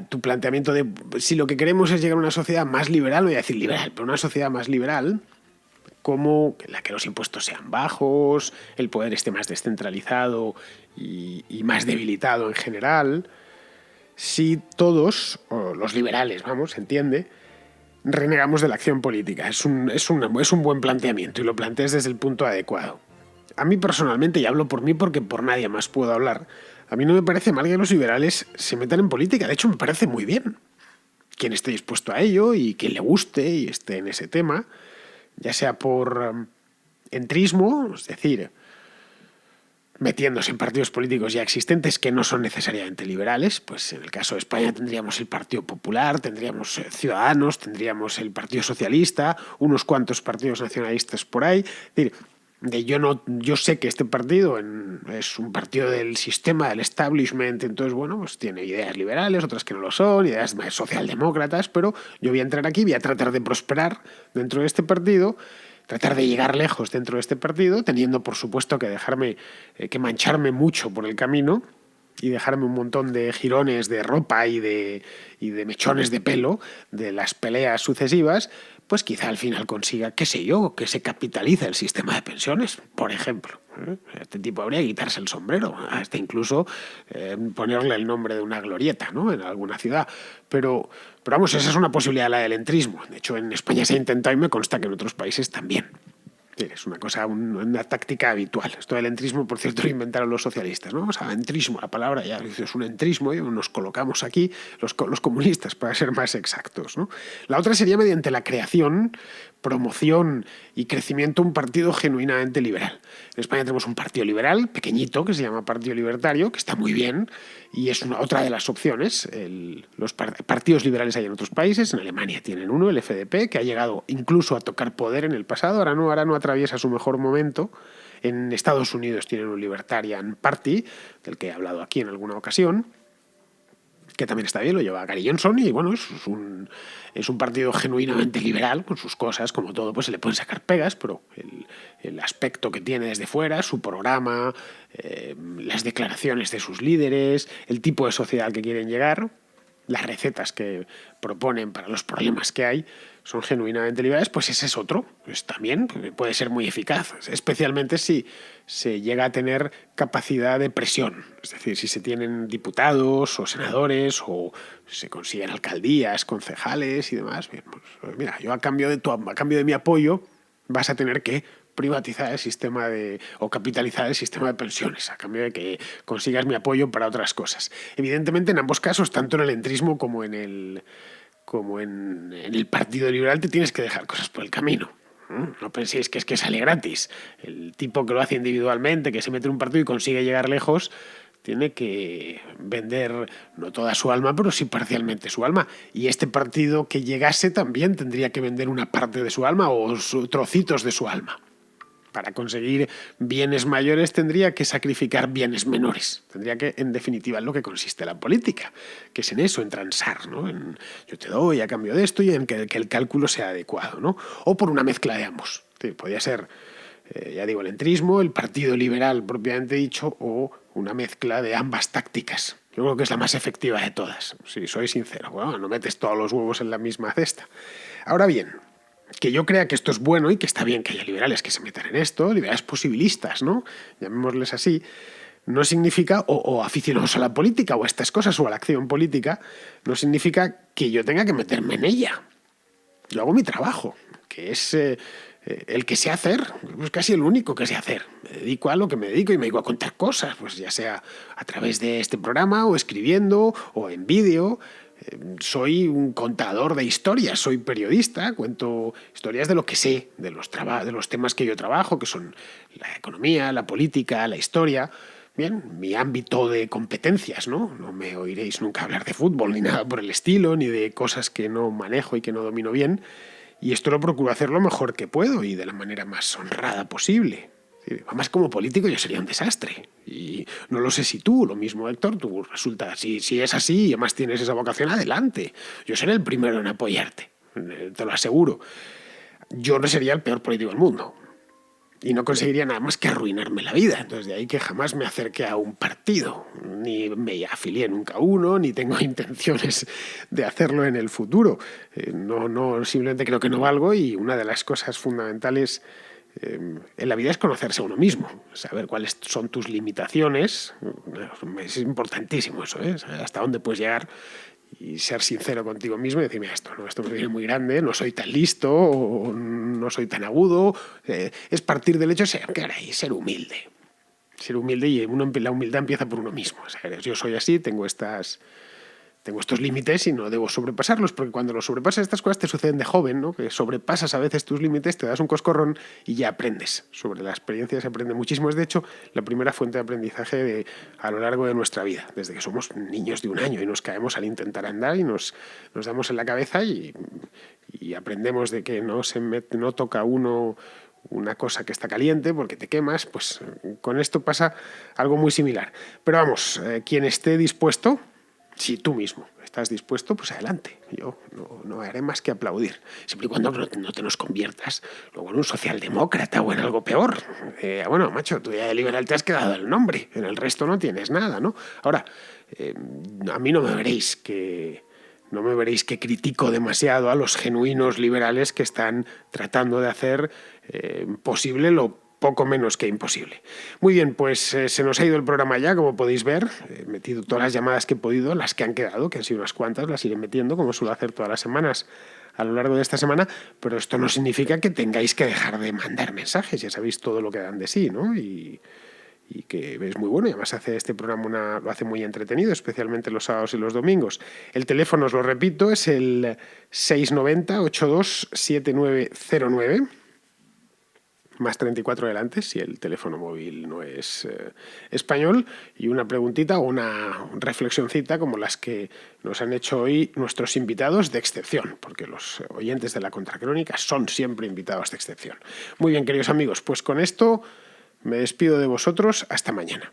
Tu planteamiento de si lo que queremos es llegar a una sociedad más liberal, voy a decir liberal, pero una sociedad más liberal, como la que los impuestos sean bajos, el poder esté más descentralizado y más debilitado en general. Si todos, o los liberales, vamos, se entiende, renegamos de la acción política. Es un buen planteamiento y lo planteas desde el punto adecuado. A mí personalmente, y hablo por mí porque por nadie más puedo hablar, a mí no me parece mal que los liberales se metan en política. De hecho, me parece muy bien. Quien esté dispuesto a ello y quien le guste y esté en ese tema, ya sea por entrismo, es decir, metiéndose en partidos políticos ya existentes que no son necesariamente liberales, pues en el caso de España tendríamos el Partido Popular, tendríamos Ciudadanos, tendríamos el Partido Socialista, unos cuantos partidos nacionalistas por ahí. Es decir, yo sé que este partido es un partido del sistema, del establishment, entonces, bueno, pues tiene ideas liberales, otras que no lo son, ideas más socialdemócratas, pero yo voy a entrar aquí, voy a tratar de prosperar dentro de este partido, tratar de llegar lejos dentro de este partido, teniendo, por supuesto, que mancharme mucho por el camino y dejarme un montón de jirones de ropa y de mechones de pelo de las peleas sucesivas, pues quizá al final consiga, qué sé yo, que se capitalice el sistema de pensiones, por ejemplo. Este tipo habría que quitarse el sombrero, hasta incluso ponerle el nombre de una glorieta, ¿no?, en alguna ciudad. Pero vamos, esa es una posibilidad, la del entrismo. De hecho, en España se ha intentado y me consta que en otros países también. Es una cosa, una táctica habitual. Esto del entrismo, por cierto, lo inventaron los socialistas, ¿no? O sea, entrismo, la palabra ya es un entrismo y nos colocamos aquí los comunistas, para ser más exactos, ¿no? La otra sería mediante la creación, promoción y crecimiento de un partido genuinamente liberal. En España tenemos un partido liberal pequeñito que se llama Partido Libertario, que está muy bien y es otra de las opciones. Los partidos liberales hay en otros países. En Alemania tienen uno, el FDP, que ha llegado incluso a tocar poder en el pasado. Ahora no atraviesa su mejor momento. En Estados Unidos tienen un Libertarian Party, del que he hablado aquí en alguna ocasión, que también está bien, lo lleva Gary Johnson y bueno, es un partido genuinamente liberal, con sus cosas, como todo, pues se le pueden sacar pegas, pero el aspecto que tiene desde fuera, su programa, las declaraciones de sus líderes, el tipo de sociedad al que quieren llegar, las recetas que proponen para los problemas que hay, son genuinamente liberales, pues ese es otro, pues también puede ser muy eficaz, especialmente si se llega a tener capacidad de presión, es decir, si se tienen diputados o senadores o se consiguen alcaldías, concejales y demás. Bien, pues mira, yo a cambio de mi apoyo vas a tener que privatizar el sistema o capitalizar el sistema de pensiones, a cambio de que consigas mi apoyo para otras cosas. Evidentemente, en ambos casos, tanto en el entrismo como en el Partido Liberal, te tienes que dejar cosas por el camino. No penséis que es que sale gratis. El tipo que lo hace individualmente, que se mete en un partido y consigue llegar lejos, tiene que vender no toda su alma, pero sí parcialmente su alma. Y este partido que llegase también tendría que vender una parte de su alma o trocitos de su alma. Para conseguir bienes mayores tendría que sacrificar bienes menores. Tendría que, en definitiva, en lo que consiste la política, que es en eso, en transar, ¿no? Yo te doy a cambio de esto y en que el cálculo sea adecuado, ¿no? O por una mezcla de ambos. Sí, podría ser, ya digo, el entrismo, el Partido Liberal propiamente dicho, o una mezcla de ambas tácticas. Yo creo que es la más efectiva de todas, si soy sincero. Bueno, no metes todos los huevos en la misma cesta. Ahora bien, que yo crea que esto es bueno y que está bien que haya liberales que se metan en esto, liberales posibilistas, ¿no?, llamémosles así, no significa, o aficionados a la política o a estas cosas o a la acción política, no significa que yo tenga que meterme en ella. Yo hago mi trabajo, que es el que sé hacer, es casi el único que sé hacer. Me dedico a lo que me dedico y me dedico a contar cosas, pues ya sea a través de este programa o escribiendo o en vídeo. Soy un contador de historias, soy periodista, cuento historias de lo que sé, de los temas que yo trabajo, que son la economía, la política, la historia. bien, mi ámbito de competencias, ¿no? No me oiréis nunca hablar de fútbol ni nada por el estilo, ni de cosas que no manejo y que no domino bien. Y esto lo procuro hacer lo mejor que puedo y de la manera más honrada posible. Además, como político yo sería un desastre. Y no lo sé si tú, lo mismo Héctor, tú resulta, si es así y además tienes esa vocación, adelante. Yo seré el primero en apoyarte, te lo aseguro. Yo no sería el peor político del mundo. Y no conseguiría nada más que arruinarme la vida. Entonces, de ahí que jamás me acerqué a un partido, ni me afilié nunca a uno, ni tengo intenciones de hacerlo en el futuro. No, simplemente creo que no valgo, y una de las cosas fundamentales en la vida es conocerse a uno mismo, saber cuáles son tus limitaciones. Es importantísimo eso, ¿eh? Saber hasta dónde puedes llegar y ser sincero contigo mismo y decir, mira, esto me viene muy grande, no soy tan listo, o no soy tan agudo. Es partir del hecho de ser humilde. Ser humilde, y la humildad empieza por uno mismo. O sea, yo soy así, tengo estos límites y no debo sobrepasarlos, porque cuando los sobrepasas, estas cosas te suceden de joven, ¿no? Que sobrepasas a veces tus límites, te das un coscorrón y ya aprendes. Sobre la experiencia se aprende muchísimo. Es, de hecho, la primera fuente de aprendizaje a lo largo de nuestra vida, desde que somos niños de 1 año y nos caemos al intentar andar y nos damos en la cabeza y aprendemos de que no toca uno una cosa que está caliente porque te quemas. Pues con esto pasa algo muy similar. Pero vamos, quien esté dispuesto, si tú mismo estás dispuesto, pues adelante. Yo no haré más que aplaudir, siempre y cuando no te nos conviertas luego en un socialdemócrata o en algo peor. Bueno, macho, tú ya de liberal te has quedado el nombre, en el resto no tienes nada, ¿no? Ahora, a mí no me veréis que critico demasiado a los genuinos liberales que están tratando de hacer posible lo poco menos que imposible. Muy bien, pues se nos ha ido el programa ya, como podéis ver. He metido todas las llamadas que he podido, las que han quedado, que han sido unas cuantas, las iré metiendo, como suelo hacer todas las semanas a lo largo de esta semana, pero esto no significa que tengáis que dejar de mandar mensajes. Ya sabéis todo lo que dan de sí, ¿no? Y que es muy bueno, y además hace este programa lo hace muy entretenido, especialmente los sábados y los domingos. El teléfono, os lo repito, es el 690 82 7909, más 34 delante, si el teléfono móvil no es español, y una preguntita o una reflexioncita como las que nos han hecho hoy nuestros invitados de excepción, porque los oyentes de la Contracrónica son siempre invitados de excepción. Muy bien, queridos amigos, pues con esto me despido de vosotros. Hasta mañana.